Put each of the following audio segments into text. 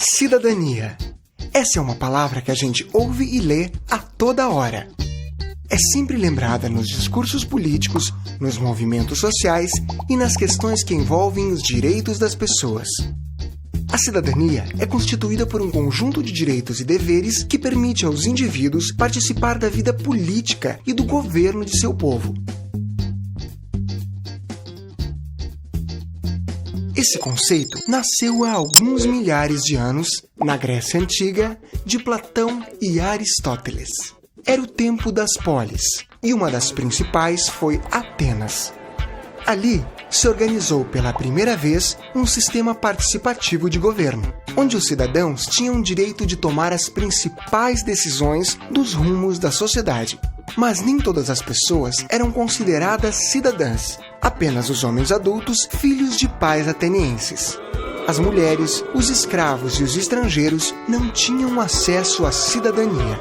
Cidadania. Essa é uma palavra que a gente ouve e lê a toda hora. É sempre lembrada nos discursos políticos, nos movimentos sociais e nas questões que envolvem os direitos das pessoas. A cidadania é constituída por um conjunto de direitos e deveres que permite aos indivíduos participar da vida política e do governo de seu povo. Esse conceito nasceu há alguns milhares de anos, na Grécia Antiga, de Platão e Aristóteles. Era o tempo das polis, e uma das principais foi Atenas. Ali se organizou pela primeira vez um sistema participativo de governo, onde os cidadãos tinham o direito de tomar as principais decisões dos rumos da sociedade. Mas nem todas as pessoas eram consideradas cidadãs, apenas os homens adultos, filhos de pais atenienses. As mulheres, os escravos e os estrangeiros não tinham acesso à cidadania.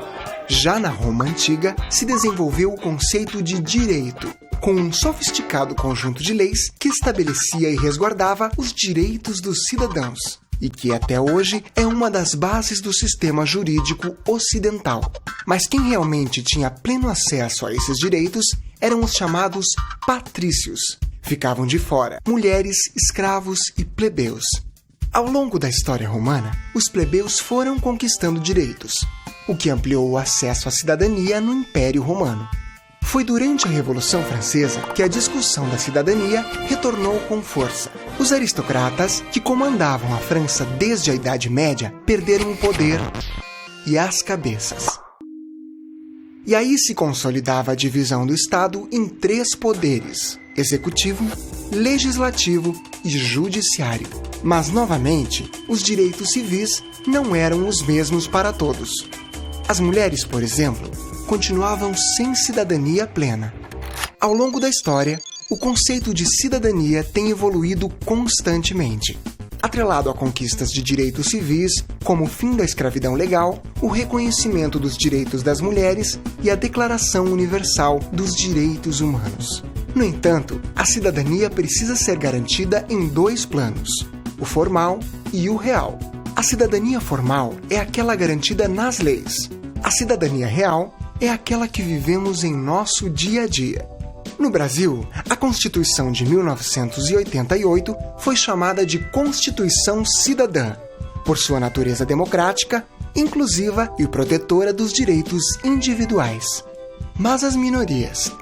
Já na Roma Antiga, se desenvolveu o conceito de direito, com um sofisticado conjunto de leis que estabelecia e resguardava os direitos dos cidadãos, e que até hoje é uma das bases do sistema jurídico ocidental. Mas quem realmente tinha pleno acesso a esses direitos eram os chamados patrícios. Ficavam de fora mulheres, escravos e plebeus. Ao longo da história romana, os plebeus foram conquistando direitos, o que ampliou o acesso à cidadania no Império Romano. Foi durante a Revolução Francesa que a discussão da cidadania retornou com força. Os aristocratas, que comandavam a França desde a Idade Média, perderam o poder e as cabeças. E aí se consolidava a divisão do Estado em 3 poderes: executivo, legislativo e judiciário. Mas, novamente, os direitos civis não eram os mesmos para todos. As mulheres, por exemplo, continuavam sem cidadania plena. Ao longo da história, o conceito de cidadania tem evoluído constantemente, atrelado a conquistas de direitos civis, como o fim da escravidão legal, o reconhecimento dos direitos das mulheres e a Declaração Universal dos Direitos Humanos. No entanto, a cidadania precisa ser garantida em 2 planos: o formal e o real. A cidadania formal é aquela garantida nas leis. A cidadania real é aquela que vivemos em nosso dia a dia. No Brasil, a Constituição de 1988 foi chamada de Constituição Cidadã, por sua natureza democrática, inclusiva e protetora dos direitos individuais. Mas as minorias,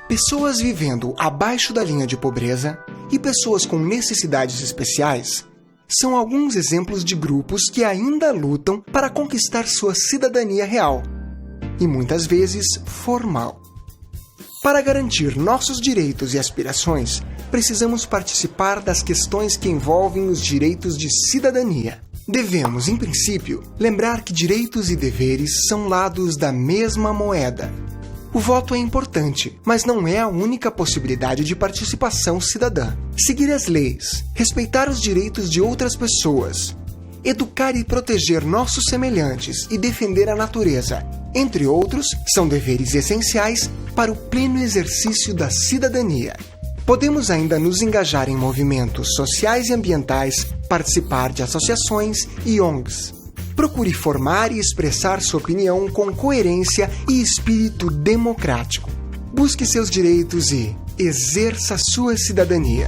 pessoas vivendo abaixo da linha de pobreza e pessoas com necessidades especiais, são alguns exemplos de grupos que ainda lutam para conquistar sua cidadania real, e muitas vezes formal. Para garantir nossos direitos e aspirações, precisamos participar das questões que envolvem os direitos de cidadania. Devemos, em princípio, lembrar que direitos e deveres são lados da mesma moeda. O voto é importante, mas não é a única possibilidade de participação cidadã. Seguir as leis, respeitar os direitos de outras pessoas, educar e proteger nossos semelhantes e defender a natureza, entre outros, são deveres essenciais para o pleno exercício da cidadania. Podemos ainda nos engajar em movimentos sociais e ambientais, participar de associações e ONGs. Procure formar e expressar sua opinião com coerência e espírito democrático. Busque seus direitos e exerça sua cidadania.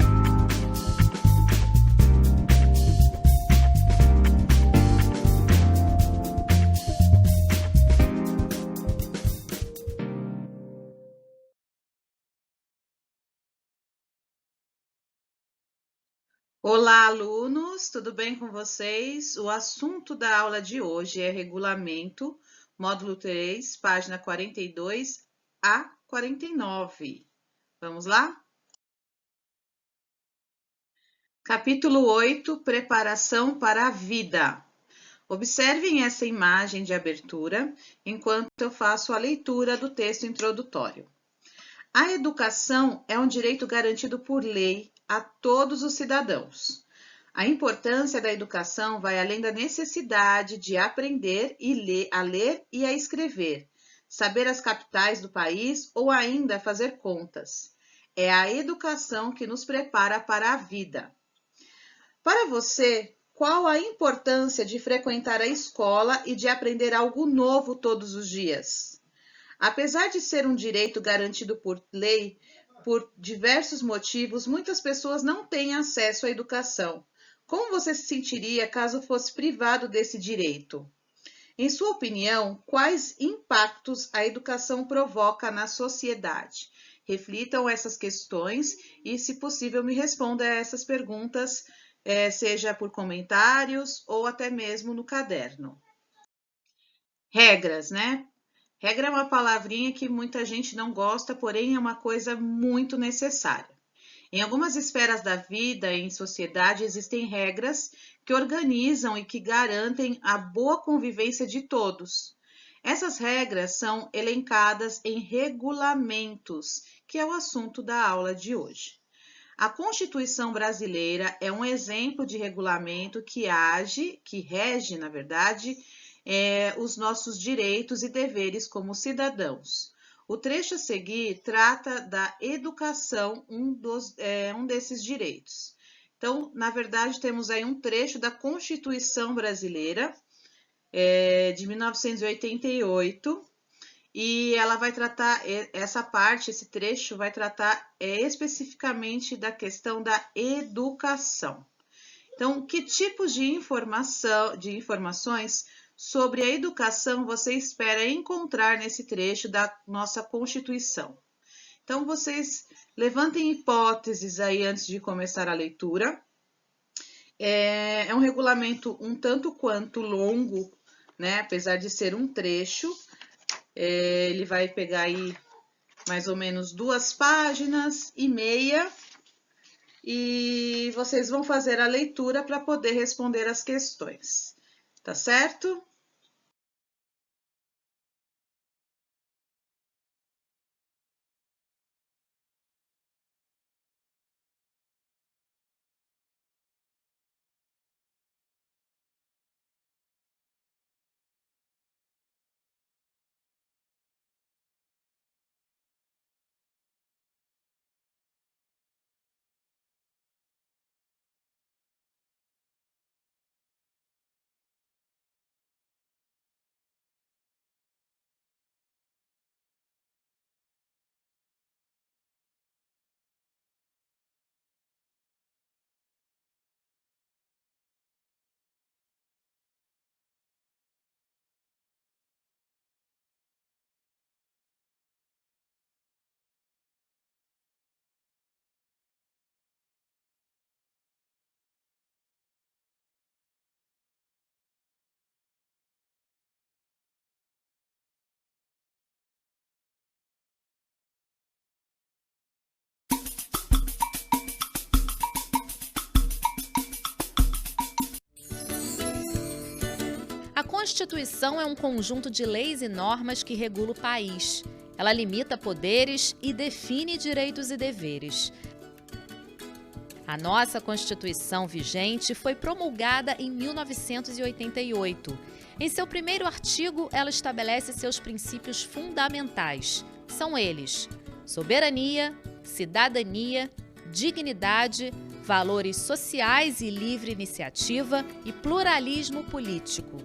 Olá, alunos, tudo bem com vocês? O assunto da aula de hoje é Regulamento, módulo 3, página 42 a 49. Vamos lá? Capítulo 8, Preparação para a Vida. Observem essa imagem de abertura enquanto eu faço a leitura do texto introdutório. A educação é um direito garantido por lei a todos os cidadãos. A importância da educação vai além da necessidade de aprender a ler e a escrever, saber as capitais do país ou ainda fazer contas. É a educação que nos prepara para a vida. Para você, Qual a importância de frequentar a escola e de aprender algo novo todos os dias? Apesar de ser um direito garantido por lei, por diversos motivos, muitas pessoas não têm acesso à educação. Como você se sentiria caso fosse privado desse direito? Em sua opinião, quais impactos a educação provoca na sociedade? Reflitam essas questões e, se possível, me responda a essas perguntas, seja por comentários ou até mesmo no caderno. Regras, né? Regra é uma palavrinha que muita gente não gosta, porém é uma coisa muito necessária. Em algumas esferas da vida e em sociedade existem regras que organizam e que garantem a boa convivência de todos. Essas regras são elencadas em regulamentos, que é o assunto da aula de hoje. A Constituição brasileira é um exemplo de regulamento que rege, na verdade, os nossos direitos e deveres como cidadãos. O trecho a seguir trata da educação, um desses direitos. Então, na verdade, temos aí um trecho da Constituição brasileira de 1988 e ela vai tratar, esse trecho vai tratar especificamente da questão da educação. Então, que tipos de informações sobre a educação você espera encontrar nesse trecho da nossa Constituição? Então, vocês levantem hipóteses aí antes de começar a leitura. É um regulamento um tanto quanto longo, né? Apesar de ser um trecho, ele vai pegar aí mais ou menos 2,5 páginas e vocês vão fazer a leitura para poder responder as questões. Tá certo? A Constituição é um conjunto de leis e normas que regula o país. Ela limita poderes e define direitos e deveres. A nossa Constituição vigente foi promulgada em 1988. Em seu primeiro artigo, ela estabelece seus princípios fundamentais. São eles: soberania, cidadania, dignidade, valores sociais e livre iniciativa e pluralismo político.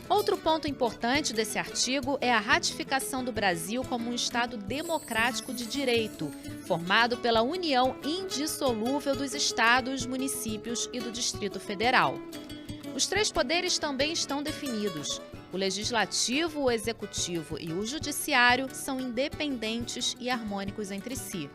Outro ponto importante desse artigo é a ratificação do Brasil como um Estado democrático de direito, formado pela união indissolúvel dos estados, municípios e do Distrito Federal. Os 3 poderes também estão definidos. O Legislativo, o Executivo e o Judiciário são independentes e harmônicos entre si.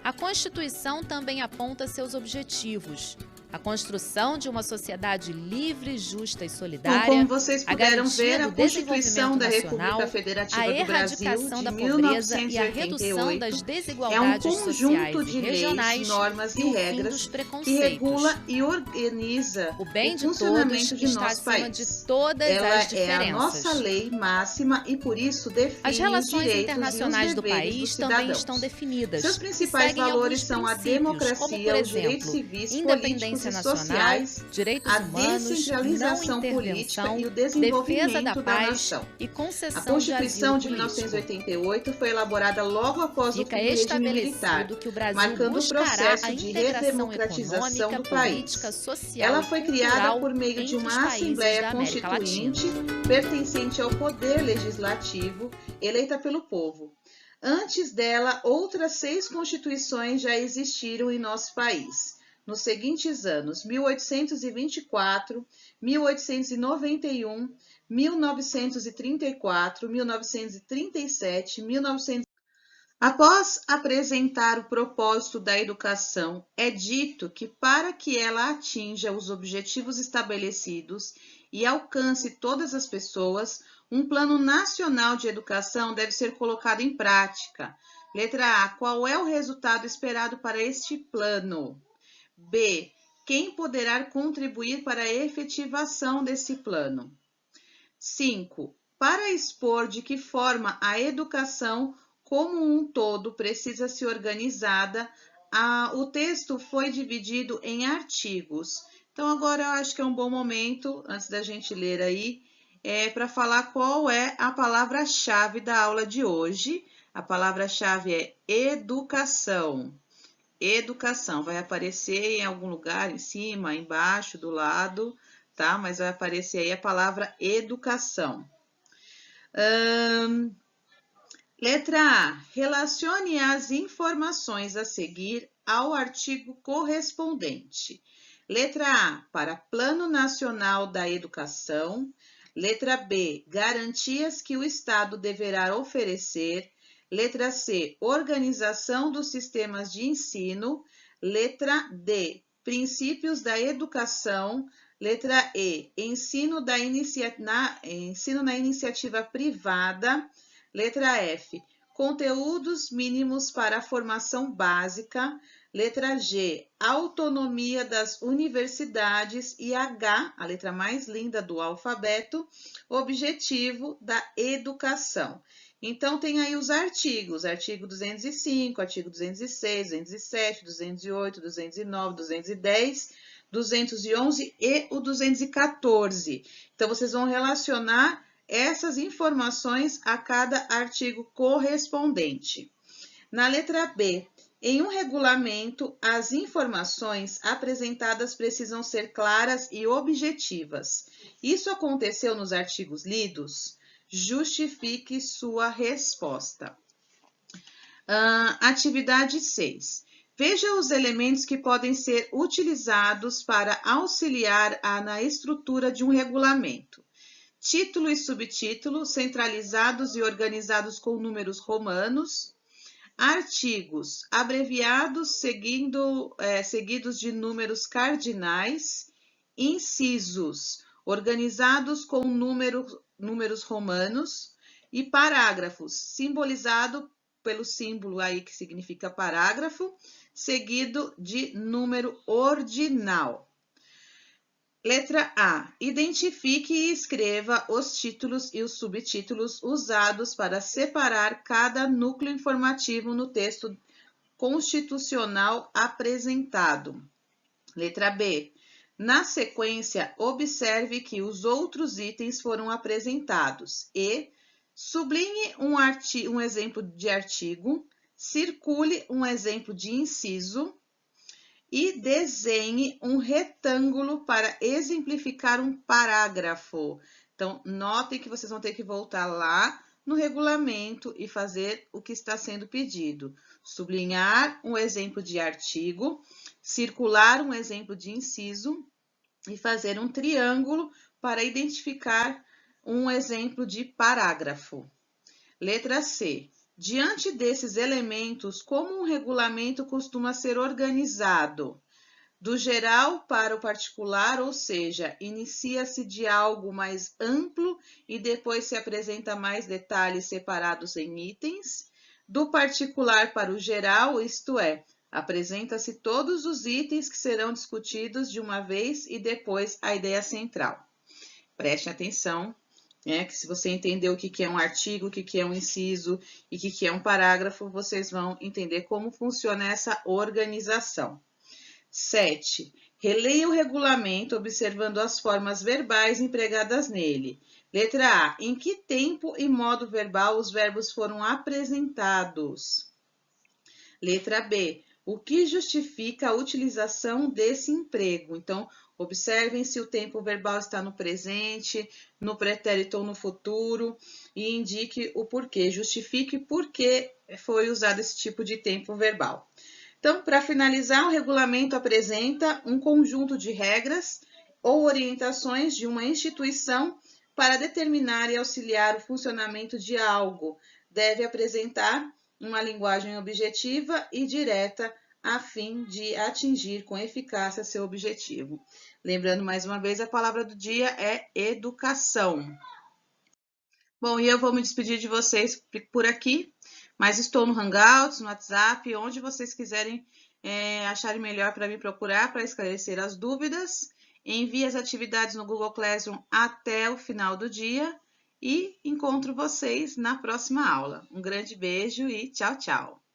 A Constituição também aponta seus objetivos: a construção de uma sociedade livre, justa e solidária, como vocês puderam ver, a a Constituição da República Federativa do Brasil de da pobreza e a 1988 redução das é um desigualdades conjunto sociais de e regionais leis, normas e o fim regras dos que preconceitos. regula e organiza O bem o de todos funcionamento de está nosso acima país. de todas Ela as é a diferenças. nossa lei máxima e por isso define As os relações direitos internacionais e os do deveres país dos também cidadãos. estão definidas. Seus principais Seguem valores alguns são a princípios, como, democracia, por os direitos exemplo, civis, independência segurança nacional, sociais, direitos a humanos, descentralização não política intervenção, e o defesa desenvolvimento da da paz nação. e A concessão Constituição de de asilo político. 1988 foi elaborada logo após o Fica fim do regime militar, estabelecido que o Brasil marcando o buscará processo a de integração redemocratização econômica, do país. política, social Ela e foi cultural criada por meio de entre os uma países Assembleia da América Latina. Constituinte pertencente ao Poder Legislativo, eleita pelo povo. Antes dela, outras 6 constituições já existiram em nosso país, nos seguintes anos: 1824, 1891, 1934, 1937, 1900. Após apresentar o propósito da educação, é dito que para que ela atinja os objetivos estabelecidos e alcance todas as pessoas, um plano nacional de educação deve ser colocado em prática. Letra A. Qual é o resultado esperado para este plano? B. Quem poderá contribuir para a efetivação desse plano? 5. Para expor de que forma a educação como um todo precisa ser organizada, o texto foi dividido em artigos. Então, agora eu acho que é um bom momento, antes da gente ler aí, para falar qual é a palavra-chave da aula de hoje. A palavra-chave é educação. Educação vai aparecer em algum lugar, em cima, embaixo, do lado, tá? Mas vai aparecer aí a palavra educação. Letra A. Relacione as informações a seguir ao artigo correspondente. Letra A. Para Plano Nacional da Educação. Letra B. Garantias que o Estado deverá oferecer. Letra C. Organização dos sistemas de ensino. Letra D. Princípios da educação. Letra E. Ensino na iniciativa privada. Letra F. Conteúdos mínimos para a formação básica. Letra G. Autonomia das universidades. E H, a letra mais linda do alfabeto, objetivo da educação. Então, tem aí os artigos, artigo 205, artigo 206, 207, 208, 209, 210, 211 e o 214. Então, vocês vão relacionar essas informações a cada artigo correspondente. Na letra B, em um regulamento, as informações apresentadas precisam ser claras e objetivas. Isso aconteceu nos artigos lidos? Justifique sua resposta. Atividade 6. Veja os elementos que podem ser utilizados para auxiliar na estrutura de um regulamento. Título e subtítulo centralizados e organizados com números romanos. Artigos abreviados seguidos de números cardinais. Incisos organizados com números romanos. E parágrafos simbolizado pelo símbolo aí que significa parágrafo, seguido de número ordinal. Letra A. Identifique e escreva os títulos e os subtítulos usados para separar cada núcleo informativo no texto constitucional apresentado. Letra B. Na sequência, observe que os outros itens foram apresentados e sublinhe um exemplo de artigo, circule um exemplo de inciso e desenhe um retângulo para exemplificar um parágrafo. Então, notem que vocês vão ter que voltar lá no regulamento e fazer o que está sendo pedido. Sublinhar um exemplo de artigo, circular um exemplo de inciso e fazer um triângulo para identificar um exemplo de parágrafo. Letra C. Diante desses elementos, como um regulamento costuma ser organizado? Do geral para o particular, ou seja, inicia-se de algo mais amplo e depois se apresenta mais detalhes separados em itens. Do particular para o geral, isto é, apresenta-se todos os itens que serão discutidos de uma vez e depois a ideia central. Preste atenção. Que se você entender o que é um artigo, o que é um inciso e o que é um parágrafo, vocês vão entender como funciona essa organização. 7. Releia o regulamento observando as formas verbais empregadas nele. Letra A. Em que tempo e modo verbal os verbos foram apresentados? Letra B. O que justifica a utilização desse emprego? Então, observem se o tempo verbal está no presente, no pretérito ou no futuro e indique o porquê, justifique por que foi usado esse tipo de tempo verbal. Então, para finalizar, o regulamento apresenta um conjunto de regras ou orientações de uma instituição para determinar e auxiliar o funcionamento de algo. Deve apresentar uma linguagem objetiva e direta a fim de atingir com eficácia seu objetivo. Lembrando mais uma vez, a palavra do dia é educação. Bom, e eu vou me despedir de vocês por aqui, mas estou no Hangouts, no WhatsApp, onde vocês quiserem acharem melhor para me procurar, para esclarecer as dúvidas. Envie as atividades no Google Classroom até o final do dia e encontro vocês na próxima aula. Um grande beijo e tchau, tchau!